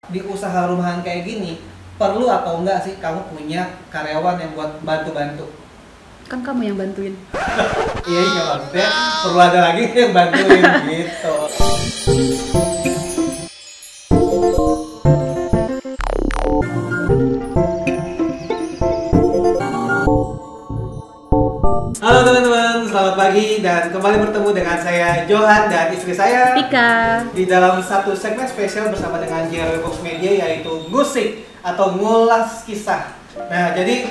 Di usaha rumahan kayak gini, perlu atau enggak sih kamu punya karyawan yang buat bantu-bantu? Kan kamu yang bantuin. Iya, iya, maksudnya perlu ada lagi yang bantuin gitu. Halo teman-teman, selamat pagi dan kembali bertemu dengan saya Johan dan istri saya Tika. di dalam satu segmen spesial bersama dengan JRW Box Media, yaitu Ngusik atau Ngulas Kisah. Nah, jadi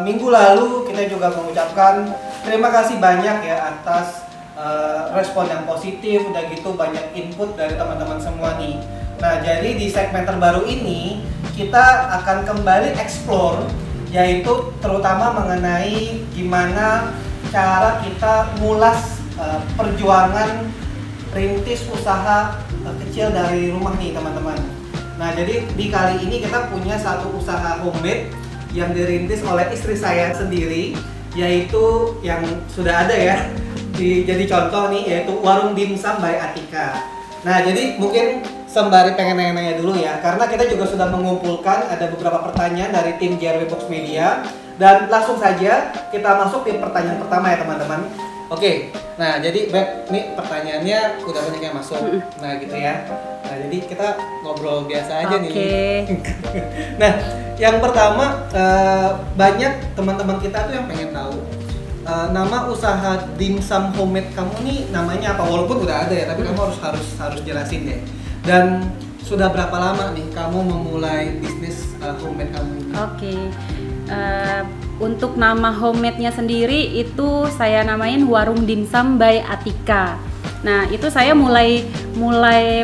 minggu lalu kita juga mengucapkan terima kasih banyak ya atas respon yang positif, udah gitu banyak input dari teman-teman semua nih. Nah, jadi di segmen terbaru ini kita akan kembali explore, yaitu terutama mengenai gimana cara kita ngulas perjuangan rintis usaha kecil dari rumah nih teman-teman. Nah, jadi di kali ini kita punya satu usaha homemade yang dirintis oleh istri saya sendiri, yaitu yang sudah ada ya jadi contoh nih, yaitu Warung Dimsum by Atika. Nah, jadi mungkin sembari pengen nanya-nanya dulu ya, karena kita juga sudah mengumpulkan ada beberapa pertanyaan dari tim JRW Box Media, dan langsung saja kita masuk di pertanyaan pertama ya teman-teman. Oke, nah jadi Beb, nih pertanyaannya udah banyak yang masuk, nah gitu ya. Nah jadi kita ngobrol biasa aja nih. Nah, yang pertama banyak teman-teman kita tuh yang pengen tahu nama usaha dimsum homemade kamu nih namanya apa? Walaupun udah ada ya, tapi kamu harus jelasin deh. Dan sudah berapa lama nih kamu memulai bisnis homemade kamu? Oke. Untuk nama homemade-nya sendiri itu saya namain Warung Dimsum by Atika. Nah, itu saya mulai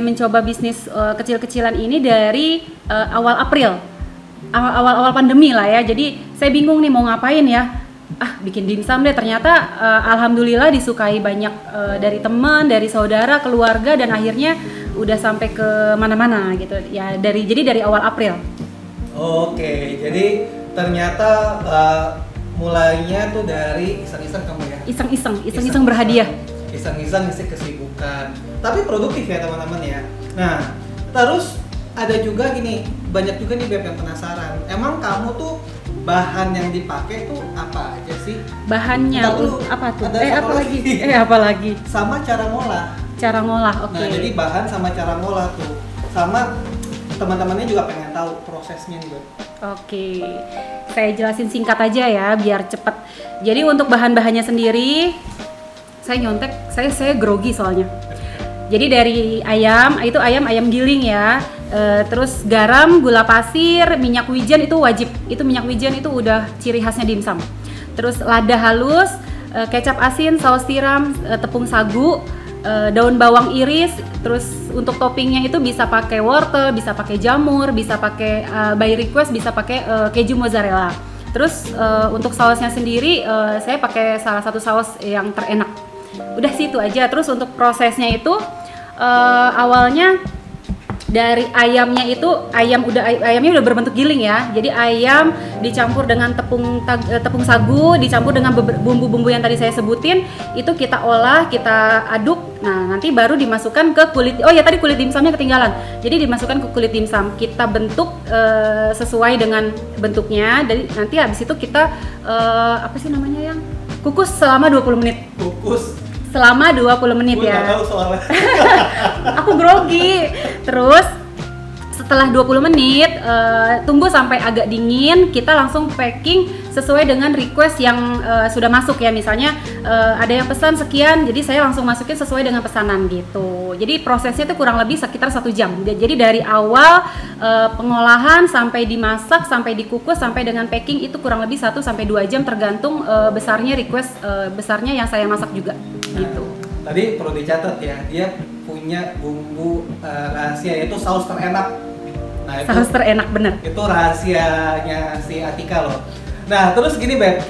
mencoba bisnis kecil-kecilan ini dari awal April. Awal pandemi lah ya. Jadi saya bingung nih mau ngapain ya. Bikin dimsum deh. Ternyata alhamdulillah disukai banyak dari teman, dari saudara, keluarga, dan akhirnya udah sampai ke mana-mana gitu ya. Jadi dari awal April. Oke, jadi ternyata mulainya tuh dari iseng-iseng kamu ya? Iseng-iseng berhadiah. Iseng-iseng isi kesibukan. Tapi produktif ya teman-teman ya. Nah, terus ada juga gini, banyak juga nih Beb yang penasaran. Emang kamu tuh bahan yang dipakai tuh apa aja sih? Bahannya apa tuh? Apa lagi? Sama cara ngolah. Cara ngolah, oke. Nah, jadi bahan sama cara ngolah tuh. Sama teman-temannya juga pengen tahu prosesnya nih, Beb. Oke. Saya jelasin singkat aja ya biar cepet. Jadi untuk bahan-bahannya sendiri saya nyontek, saya grogi soalnya. Jadi dari ayam, itu ayam giling ya. Terus garam, gula pasir, minyak wijen itu wajib. Itu minyak wijen itu udah ciri khasnya dimsum. Terus lada halus, kecap asin, saus tiram, tepung sagu, daun bawang iris. Terus untuk toppingnya itu bisa pakai wortel, bisa pakai jamur, bisa pakai by request, bisa pakai keju mozzarella. Terus untuk sausnya sendiri saya pakai salah satu saus yang terenak. Udah situ aja. Terus untuk prosesnya itu awalnya dari ayamnya itu ayamnya udah berbentuk giling ya. Jadi ayam dicampur dengan tepung sagu, dicampur dengan bumbu-bumbu yang tadi saya sebutin, itu kita olah, kita aduk. Nah, nanti baru dimasukkan ke kulit. Oh ya, tadi kulit dimsumnya ketinggalan. Jadi dimasukkan ke kulit dimsum. Kita bentuk sesuai dengan bentuknya. Dan nanti habis itu kita apa sih namanya yang kukus selama 20 menit. Kukus selama 20 menit ya. Gue tahu soalnya. Aku grogi. Terus setelah 20 menit tunggu sampai agak dingin, kita langsung packing sesuai dengan request yang sudah masuk ya. Misalnya ada yang pesan sekian, jadi saya langsung masukin sesuai dengan pesanan gitu. Jadi prosesnya itu kurang lebih sekitar 1 jam. Jadi dari awal pengolahan sampai dimasak, sampai dikukus, sampai dengan packing itu kurang lebih 1 sampai 2 jam tergantung besarnya request besarnya yang saya masak juga. Gitu. Tadi perlu dicatat ya, dia punya bumbu rahasia, yaitu saus terenak. Nah, saus terenak bener. Itu rahasianya si Atika loh. Nah, terus gini Beb,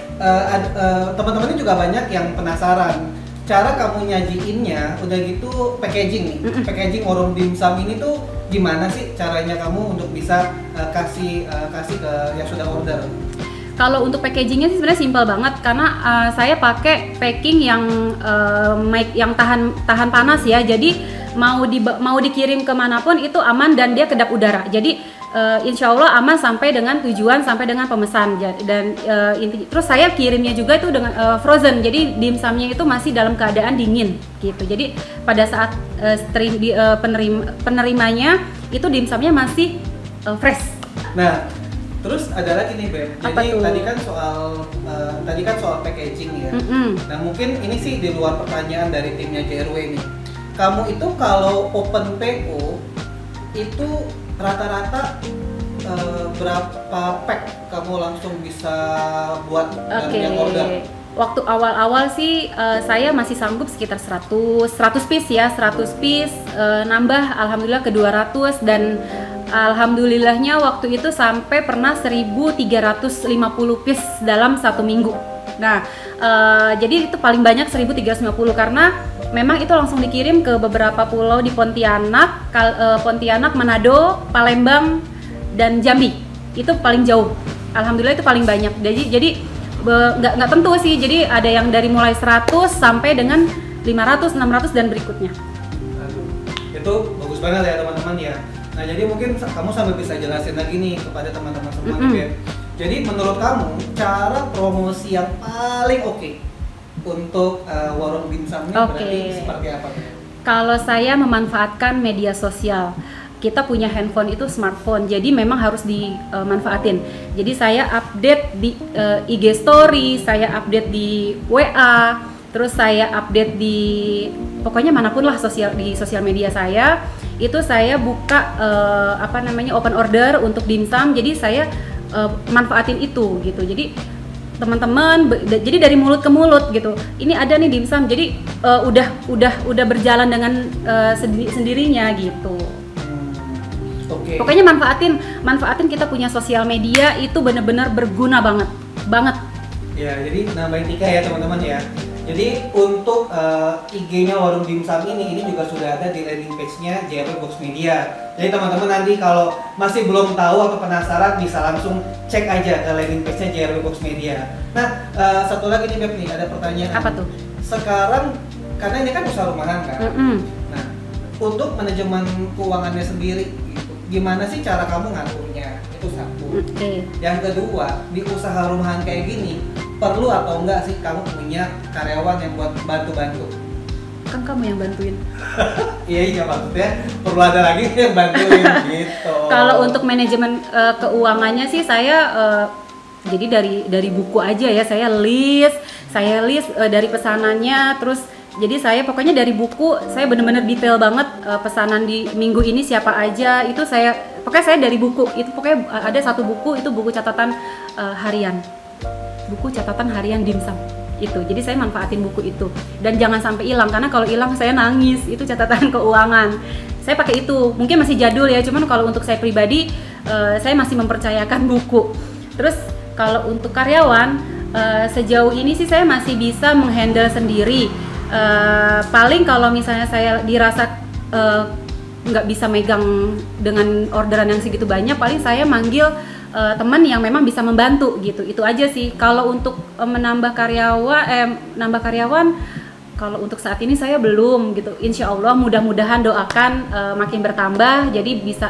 teman-teman ini juga banyak yang penasaran cara kamu nyajiinnya, udah gitu packaging nih. Packaging warung dimsum ini tuh gimana sih caranya kamu untuk bisa kasih ke yang sudah order? Kalau untuk packagingnya sih sebenarnya simpel banget, karena saya pakai packing yang tahan panas ya. Jadi mau dikirim kemanapun itu aman dan dia kedap udara. Jadi insya Allah aman sampai dengan tujuan, sampai dengan pemesan. Dan terus saya kirimnya juga itu dengan frozen. Jadi dimsumnya itu masih dalam keadaan dingin gitu. Jadi pada saat penerimanya itu dimsumnya masih fresh. Nah, terus ada lagi nih Beb. Jadi tadi kan soal packaging ya. Nah mungkin ini sih di luar pertanyaan dari timnya JRW nih. Kamu itu kalau open PO itu rata-rata berapa pack kamu langsung bisa buat dan yang order? Waktu awal-awal sih saya masih sanggup sekitar 100 piece ya, 100 piece nambah alhamdulillah ke 200 dan alhamdulillahnya waktu itu sampai pernah 1350 piece dalam satu minggu. Nah, jadi itu paling banyak 1350 karena memang itu langsung dikirim ke beberapa pulau di Pontianak, Manado, Palembang, dan Jambi. Itu paling jauh. Alhamdulillah itu paling banyak. Jadi nggak tentu sih. Jadi ada yang dari mulai 100 sampai dengan 500, 600 dan berikutnya. Itu bagus banget ya teman-teman ya. Nah jadi mungkin kamu sambil bisa jelasin lagi nih kepada teman-teman semua nih. Jadi menurut kamu cara promosi yang paling oke untuk warung dimsum ini berarti seperti apa? Kalau saya memanfaatkan media sosial, kita punya handphone itu smartphone, jadi memang harus dimanfaatin. Jadi saya update di IG Story, saya update di WA, terus saya update di pokoknya manapun lah di sosial media saya. Itu saya buka open order untuk dimsum, jadi saya manfaatin itu gitu. Jadi teman-teman jadi dari mulut ke mulut gitu, ini ada nih dimsum, jadi udah berjalan dengan sendirinya gitu. Pokoknya manfaatin kita punya sosial media itu benar-benar berguna banget ya. Jadi nambahin Tika ya teman-teman ya. Jadi untuk IG-nya Warung Dimsum ini juga sudah ada di landing page-nya JRW Box Media. Jadi teman-teman nanti kalau masih belum tahu atau penasaran bisa langsung cek aja ke landing page-nya JRW Box Media. Nah, satu lagi nih Beb nih, ada pertanyaan. Apa tuh? Sekarang karena ini kan usaha rumahan kan. Nah, untuk manajemen keuangannya sendiri gitu, gimana sih cara kamu ngaturnya? Itu satu. Yang kedua, di usaha rumahan kayak gini perlu atau enggak sih kamu punya karyawan yang buat bantu-bantu? Kan kamu yang bantuin. Iya maksudnya perlu ada lagi yang bantuin gitu. Kalau untuk manajemen keuangannya sih saya jadi dari buku aja ya, saya list dari pesanannya, terus jadi saya pokoknya dari buku saya benar-benar detail banget pesanan di minggu ini siapa aja, itu pokoknya saya dari buku itu, pokoknya ada satu buku itu buku catatan harian. Buku catatan harian dimsum itu, jadi saya manfaatin buku itu dan jangan sampai hilang, karena kalau hilang saya nangis. Itu catatan keuangan saya pakai itu, mungkin masih jadul ya, cuman kalau untuk saya pribadi saya masih mempercayakan buku. Terus kalau untuk karyawan sejauh ini sih saya masih bisa menghandle sendiri. Paling kalau misalnya saya dirasa nggak bisa megang dengan orderan yang segitu banyak, paling saya manggil teman yang memang bisa membantu gitu. Itu aja sih. Kalau untuk nambah karyawan, kalau untuk saat ini saya belum gitu. Insya Allah mudah-mudahan doakan makin bertambah, jadi bisa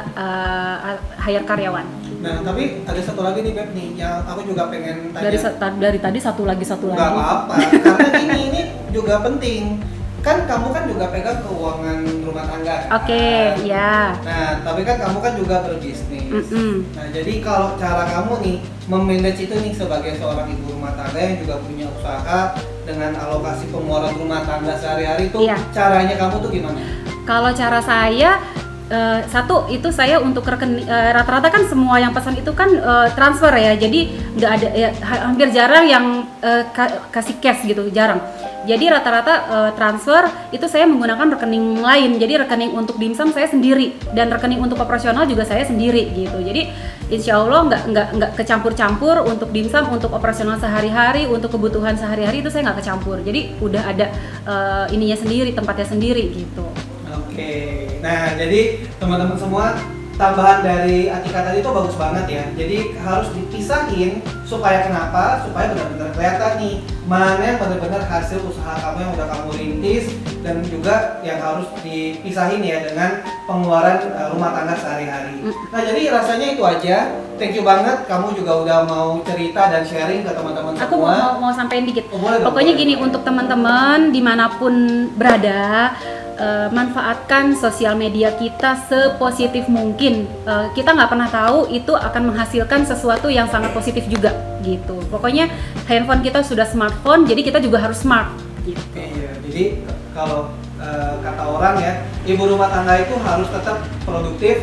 hire karyawan. Nah tapi ada satu lagi nih Beb nih, yang aku juga pengen tanya. Dari tadi satu lagi. Nggak apa-apa, karena ini juga penting. Kan kamu kan juga pegang keuangan rumah tangga kan? Oke, ya. Nah, tapi kan kamu kan juga berbisnis. Nah, jadi kalau cara kamu nih memanage itu nih sebagai seorang ibu rumah tangga yang juga punya usaha dengan alokasi pengeluaran rumah tangga sehari-hari itu, caranya kamu tuh gimana? Kalau cara saya satu itu saya untuk rekening, rata-rata kan semua yang pesan itu kan transfer ya, jadi nggak ada ya, hampir jarang yang kasih cash gitu, jarang. Jadi rata-rata transfer itu saya menggunakan rekening lain. Jadi rekening untuk dimsum saya sendiri dan rekening untuk operasional juga saya sendiri gitu. Jadi insya Allah nggak kecampur-campur untuk dimsum, untuk operasional sehari-hari, untuk kebutuhan sehari-hari itu saya nggak kecampur. Jadi udah ada tempatnya sendiri gitu. Oke. Nah jadi teman-teman semua tambahan dari Atika tadi itu bagus banget ya. Jadi harus dipisahin supaya kenapa? Supaya benar-benar kelihatan nih mana yang benar-benar hasil usaha kamu yang udah kamu rintis, dan juga yang harus dipisahin ya dengan pengeluaran rumah tangga sehari-hari. Nah jadi rasanya itu aja. Thank you banget, kamu juga udah mau cerita dan sharing ke teman-teman semua. Aku mau sampein dikit. Boleh dong, Pokoknya boleh. gini, untuk teman-teman dimanapun berada, manfaatkan sosial media kita sepositif mungkin. Kita nggak pernah tahu itu akan menghasilkan sesuatu yang sangat positif juga gitu. Pokoknya handphone kita sudah smartphone, jadi kita juga harus smart gitu. Iya, jadi kalau kata orang ya, ibu rumah tangga itu harus tetap produktif,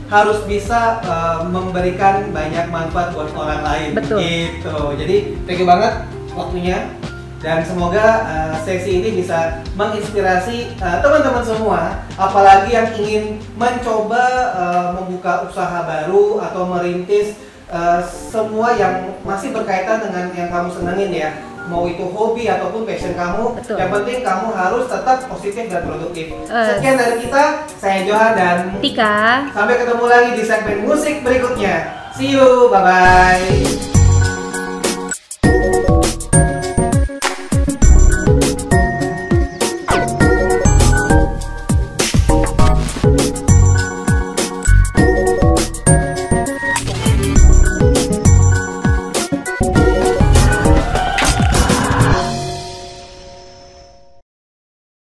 harus bisa memberikan banyak manfaat buat orang lain. Betul. Gitu. Jadi thank you banget waktunya, dan semoga sesi ini bisa menginspirasi teman-teman semua, apalagi yang ingin mencoba membuka usaha baru atau merintis semua yang masih berkaitan dengan yang kamu senengin ya. Mau itu hobi ataupun passion kamu, Betul. yang penting kamu harus tetap positif dan produktif. Sekian dari kita, saya Johan dan Tika. sampai ketemu lagi di segmen musik berikutnya. See you, bye-bye.